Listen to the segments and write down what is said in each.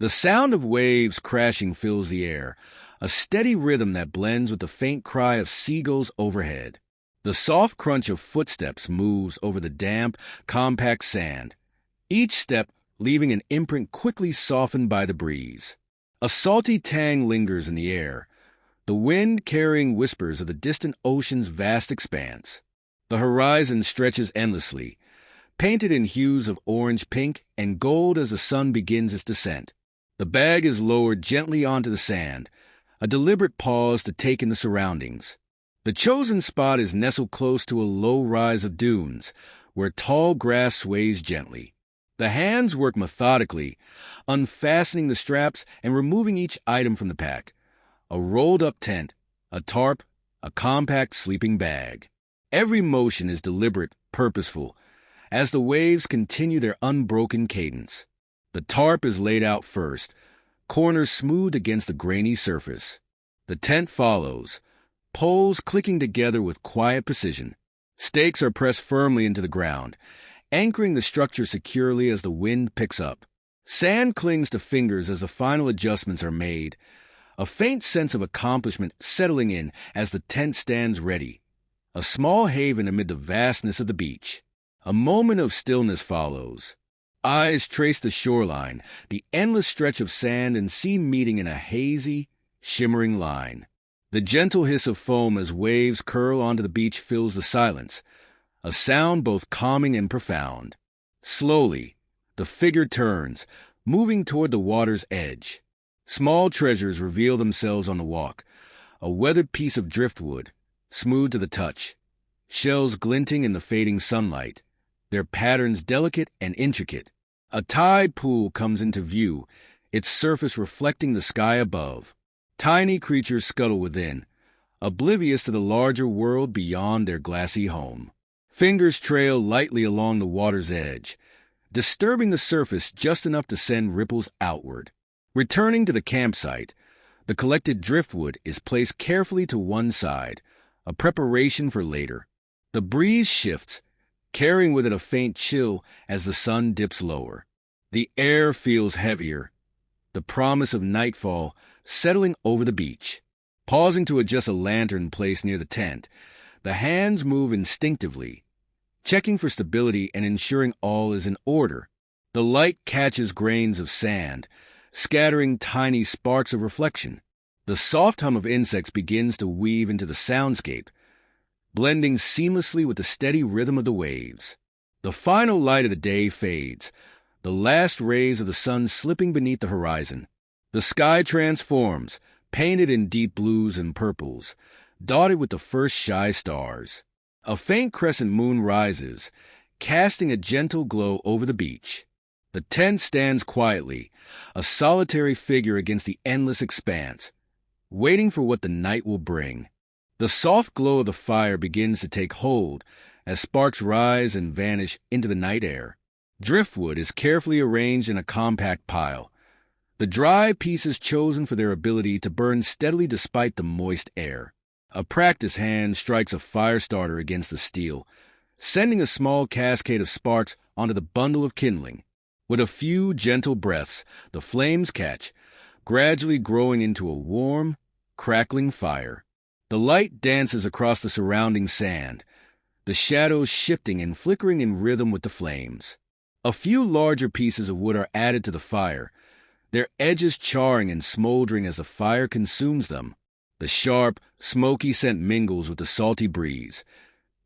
The sound of waves crashing fills the air, a steady rhythm that blends with the faint cry of seagulls overhead. The soft crunch of footsteps moves over the damp, compact sand, each step leaving an imprint quickly softened by the breeze. A salty tang lingers in the air, the wind carrying whispers of the distant ocean's vast expanse. The horizon stretches endlessly, painted in hues of orange, pink, and gold as the sun begins its descent. The bag is lowered gently onto the sand, a deliberate pause to take in the surroundings. The chosen spot is nestled close to a low rise of dunes, where tall grass sways gently. The hands work methodically, unfastening the straps and removing each item from the pack. A rolled-up tent, a tarp, a compact sleeping bag. Every motion is deliberate, purposeful, as the waves continue their unbroken cadence. The tarp is laid out first, corners smoothed against the grainy surface. The tent follows, poles clicking together with quiet precision. Stakes are pressed firmly into the ground, anchoring the structure securely as the wind picks up. Sand clings to fingers as the final adjustments are made, a faint sense of accomplishment settling in as the tent stands ready, a small haven amid the vastness of the beach. A moment of stillness follows. Eyes trace the shoreline, the endless stretch of sand and sea meeting in a hazy, shimmering line. The gentle hiss of foam as waves curl onto the beach fills the silence, a sound both calming and profound. Slowly, the figure turns, moving toward the water's edge. Small treasures reveal themselves on the walk, a weathered piece of driftwood, smooth to the touch, shells glinting in the fading sunlight, their patterns delicate and intricate. A tide pool comes into view, its surface reflecting the sky above. Tiny creatures scuttle within, oblivious to the larger world beyond their glassy home. Fingers trail lightly along the water's edge, disturbing the surface just enough to send ripples outward. Returning to the campsite, the collected driftwood is placed carefully to one side, a preparation for later. The breeze shifts, carrying with it a faint chill as the sun dips lower. The air feels heavier, the promise of nightfall settling over the beach. Pausing to adjust a lantern placed near the tent, the hands move instinctively, checking for stability and ensuring all is in order. The light catches grains of sand, scattering tiny sparks of reflection. The soft hum of insects begins to weave into the soundscape, blending seamlessly with the steady rhythm of the waves. The final light of the day fades, the last rays of the sun slipping beneath the horizon. The sky transforms, painted in deep blues and purples, dotted with the first shy stars. A faint crescent moon rises, casting a gentle glow over the beach. The tent stands quietly, a solitary figure against the endless expanse, waiting for what the night will bring. The soft glow of the fire begins to take hold as sparks rise and vanish into the night air. Driftwood is carefully arranged in a compact pile, the dry pieces chosen for their ability to burn steadily despite the moist air. A practiced hand strikes a fire starter against the steel, sending a small cascade of sparks onto the bundle of kindling. With a few gentle breaths, the flames catch, gradually growing into a warm, crackling fire. The light dances across the surrounding sand, the shadows shifting and flickering in rhythm with the flames. A few larger pieces of wood are added to the fire, their edges charring and smoldering as the fire consumes them. The sharp, smoky scent mingles with the salty breeze,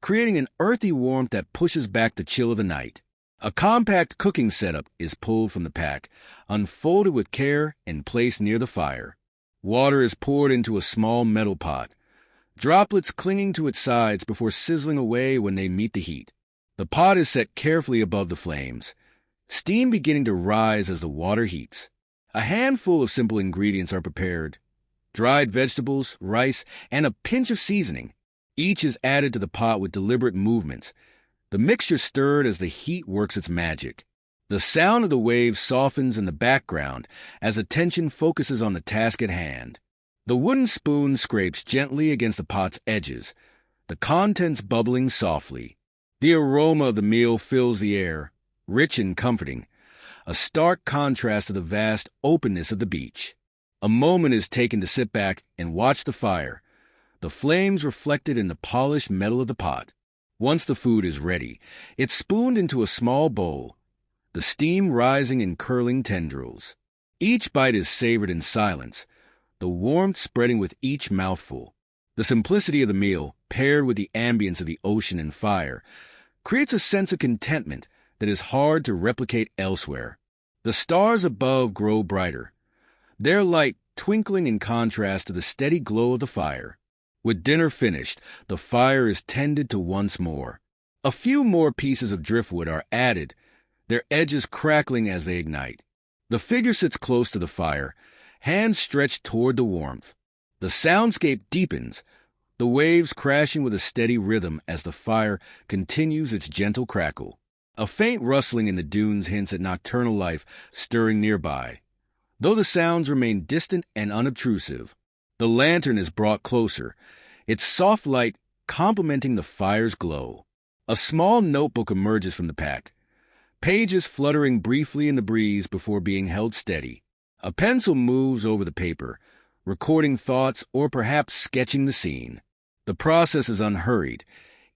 creating an earthy warmth that pushes back the chill of the night. A compact cooking setup is pulled from the pack, unfolded with care and placed near the fire. Water is poured into a small metal pot, droplets clinging to its sides before sizzling away when they meet the heat. The pot is set carefully above the flames, steam beginning to rise as the water heats. A handful of simple ingredients are prepared: dried vegetables, rice, and a pinch of seasoning. Each is added to the pot with deliberate movements, the mixture stirred as the heat works its magic. The sound of the waves softens in the background as attention focuses on the task at hand. The wooden spoon scrapes gently against the pot's edges, the contents bubbling softly. The aroma of the meal fills the air, rich and comforting, a stark contrast to the vast openness of the beach. A moment is taken to sit back and watch the fire, the flames reflected in the polished metal of the pot. Once the food is ready, it's spooned into a small bowl, the steam rising in curling tendrils. Each bite is savored in silence, the warmth spreading with each mouthful. The simplicity of the meal, paired with the ambience of the ocean and fire, creates a sense of contentment that is hard to replicate elsewhere. The stars above grow brighter, their light twinkling in contrast to the steady glow of the fire. With dinner finished, the fire is tended to once more. A few more pieces of driftwood are added, their edges crackling as they ignite. The figure sits close to the fire, hands stretched toward the warmth. The soundscape deepens, the waves crashing with a steady rhythm as the fire continues its gentle crackle. A faint rustling in the dunes hints at nocturnal life stirring nearby. Though the sounds remain distant and unobtrusive, the lantern is brought closer, its soft light complementing the fire's glow. A small notebook emerges from the pack, pages fluttering briefly in the breeze before being held steady. A pencil moves over the paper, recording thoughts or perhaps sketching the scene. The process is unhurried,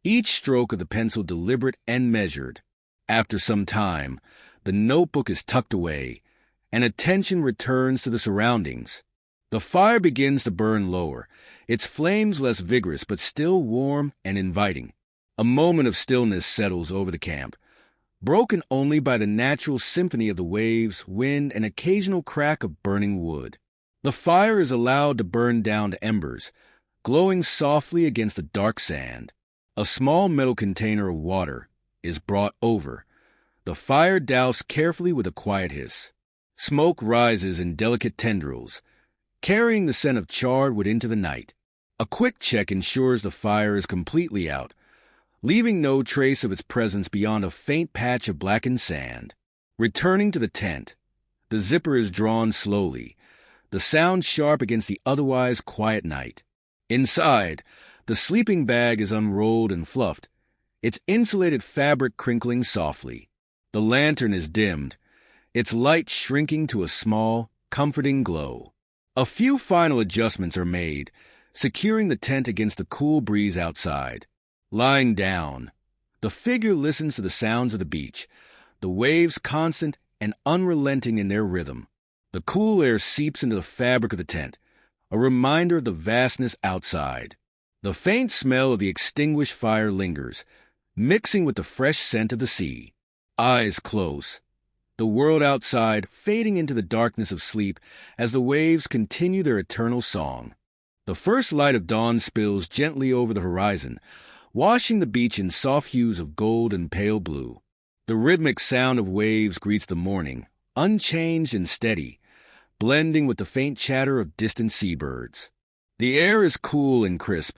each stroke of the pencil deliberate and measured. After some time, the notebook is tucked away, and attention returns to the surroundings. The fire begins to burn lower, its flames less vigorous but still warm and inviting. A moment of stillness settles over the camp, broken only by the natural symphony of the waves, wind, and occasional crack of burning wood. The fire is allowed to burn down to embers, glowing softly against the dark sand. A small metal container of water is brought over, the fire doused carefully with a quiet hiss. Smoke rises in delicate tendrils, carrying the scent of charred wood into the night. A quick check ensures the fire is completely out, leaving no trace of its presence beyond a faint patch of blackened sand. Returning to the tent, the zipper is drawn slowly, the sound sharp against the otherwise quiet night. Inside, the sleeping bag is unrolled and fluffed, its insulated fabric crinkling softly. The lantern is dimmed, its light shrinking to a small, comforting glow. A few final adjustments are made, securing the tent against the cool breeze outside. Lying down, the figure listens to the sounds of the beach, the waves constant and unrelenting in their rhythm. The cool air seeps into the fabric of the tent, a reminder of the vastness outside. The faint smell of the extinguished fire lingers, mixing with the fresh scent of the sea. Eyes close, the world outside fading into the darkness of sleep as the waves continue their eternal song. The first light of dawn spills gently over the horizon, washing the beach in soft hues of gold and pale blue. The rhythmic sound of waves greets the morning, unchanged and steady, blending with the faint chatter of distant seabirds. The air is cool and crisp,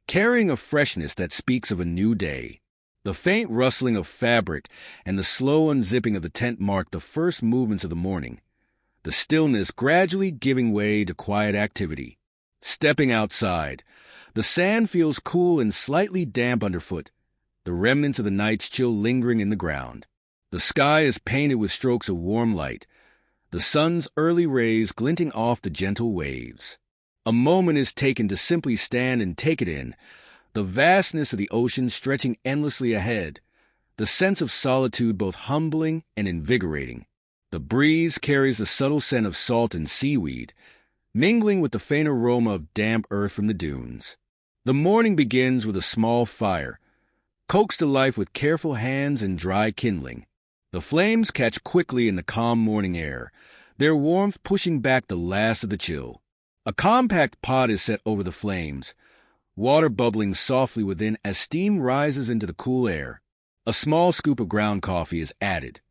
carrying a freshness that speaks of a new day. The faint rustling of fabric and the slow unzipping of the tent mark the first movements of the morning, the stillness gradually giving way to quiet activity. Stepping outside, the sand feels cool and slightly damp underfoot, the remnants of the night's chill lingering in the ground. The sky is painted with strokes of warm light, the sun's early rays glinting off the gentle waves. A moment is taken to simply stand and take it in, the vastness of the ocean stretching endlessly ahead, the sense of solitude both humbling and invigorating. The breeze carries the subtle scent of salt and seaweed, mingling with the faint aroma of damp earth from the dunes. The morning begins with a small fire, coaxed to life with careful hands and dry kindling. The flames catch quickly in the calm morning air, their warmth pushing back the last of the chill. A compact pot is set over the flames, water bubbling softly within as steam rises into the cool air. A small scoop of ground coffee is added,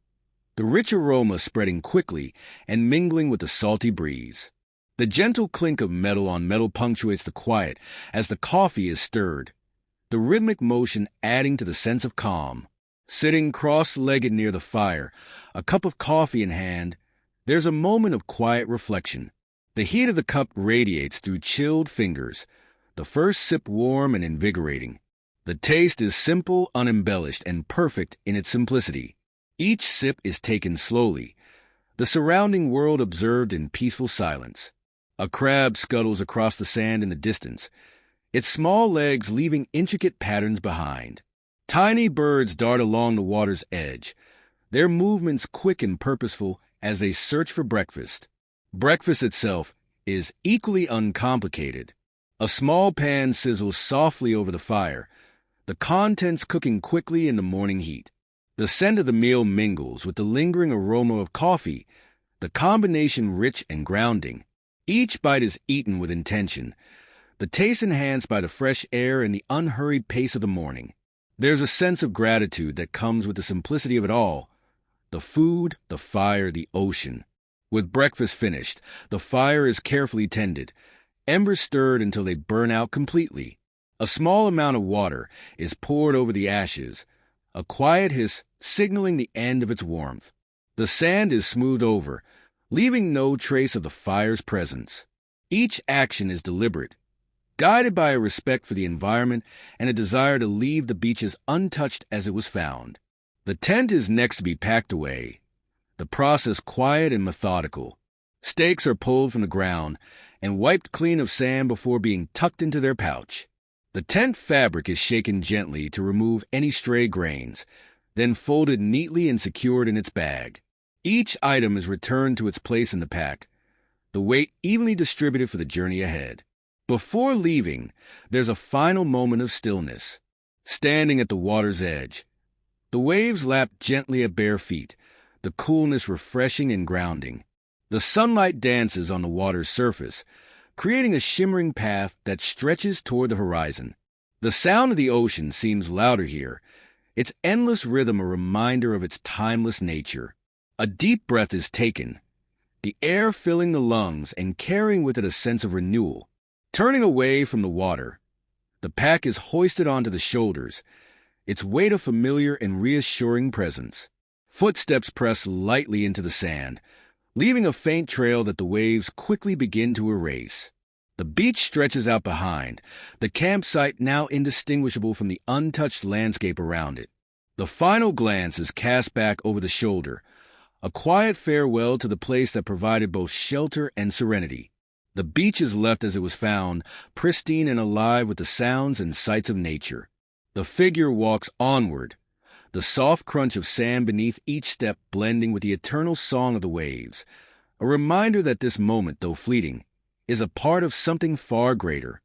the rich aroma spreading quickly and mingling with the salty breeze. The gentle clink of metal on metal punctuates the quiet as the coffee is stirred, the rhythmic motion adding to the sense of calm. Sitting cross-legged near the fire, a cup of coffee in hand, there's a moment of quiet reflection. The heat of the cup radiates through chilled fingers, the first sip warm and invigorating. The taste is simple, unembellished, and perfect in its simplicity. Each sip is taken slowly, the surrounding world observed in peaceful silence. A crab scuttles across the sand in the distance, its small legs leaving intricate patterns behind. Tiny birds dart along the water's edge, their movements quick and purposeful as they search for breakfast. Breakfast itself is equally uncomplicated. A small pan sizzles softly over the fire, the contents cooking quickly in the morning heat. The scent of the meal mingles with the lingering aroma of coffee, the combination rich and grounding. Each bite is eaten with intention, the taste enhanced by the fresh air and the unhurried pace of the morning. There's a sense of gratitude that comes with the simplicity of it all. The food, the fire, the ocean. With breakfast finished, the fire is carefully tended, embers stirred until they burn out completely. A small amount of water is poured over the ashes, a quiet hiss signaling the end of its warmth. The sand is smoothed over, leaving no trace of the fire's presence. Each action is deliberate, guided by a respect for the environment and a desire to leave the beaches untouched as it was found. The tent is next to be packed away, the process quiet and methodical. Stakes are pulled from the ground and wiped clean of sand before being tucked into their pouch. The tent fabric is shaken gently to remove any stray grains, then folded neatly and secured in its bag. Each item is returned to its place in the pack, the weight evenly distributed for the journey ahead. Before leaving, there's a final moment of stillness. Standing at the water's edge, the waves lap gently at bare feet, the coolness refreshing and grounding. The sunlight dances on the water's surface, creating a shimmering path that stretches toward the horizon. The sound of the ocean seems louder here, its endless rhythm a reminder of its timeless nature. A deep breath is taken, the air filling the lungs and carrying with it a sense of renewal. Turning away from the water, the pack is hoisted onto the shoulders, its weight a familiar and reassuring presence. Footsteps press lightly into the sand, leaving a faint trail that the waves quickly begin to erase. The beach stretches out behind, the campsite now indistinguishable from the untouched landscape around it. The final glance is cast back over the shoulder, a quiet farewell to the place that provided both shelter and serenity. The beach is left as it was found, pristine and alive with the sounds and sights of nature. The figure walks onward, the soft crunch of sand beneath each step blending with the eternal song of the waves, a reminder that this moment, though fleeting, is a part of something far greater.